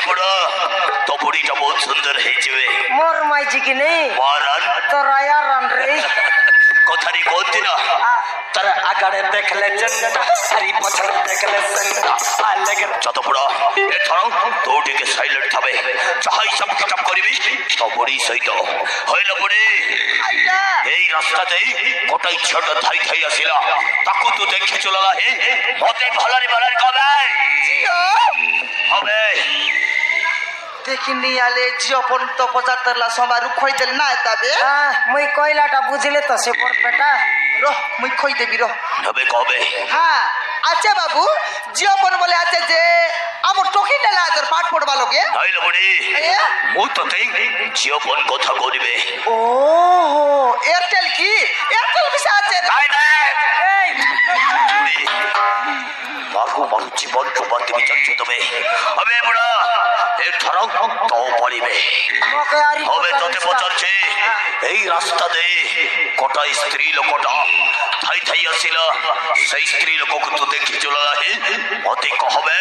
বুড়া তো বুড়িটা বহুত সুন্দর হয়েছে মোর মাইজি কি নেই মারান তো রায়া রান রে কথারি কোনদিন তারা আগাড়ে দেখলে জেন্ডা সারি পছড় দেখলে সেন্ডা আলেগে যত বুড়া এ ধরো তোটিকে সাইলেন্ট হবে যাহাই সব কিতাব করিবি তো বুড়ি সইত হইল বুড়ি এই রাস্তাতেই গোটাই ছোট ধাই ধাই আসিল তাকু তো দেখে চললা হে মতে ভালারি ভালারি কবে হবে দেখিনি আলে জিওপন তো 75 লা সমারু খই দেল না তাবে মুই কয়লাটা বুঝলে তো সে বরপেটা রহ মুই খই দেবি রহ হবে কবে হ্যাঁ আচ্ছা বাবু জিওপন বলে আছে যে আমার টকি নেলা তোর পাঠ পড়বা লগে হইল বুড়ি মু তো তেই জীবন কথা করিবে ও এয়ারটেল কি এয়ারটেল বিষয় আছে তাই না মাগু মাগু জীবন তোমার তুমি যাচ্ছ তবে হবে বুড়া এ ধরো তো পারিবে মোকে আরি হবে তোতে পচাচ্ছে এই রাস্তা দে কটা স্ত্রী লোকটা থাই থাই আসিল সেই স্ত্রী লোককে তো দেখি চলে মতে কহবে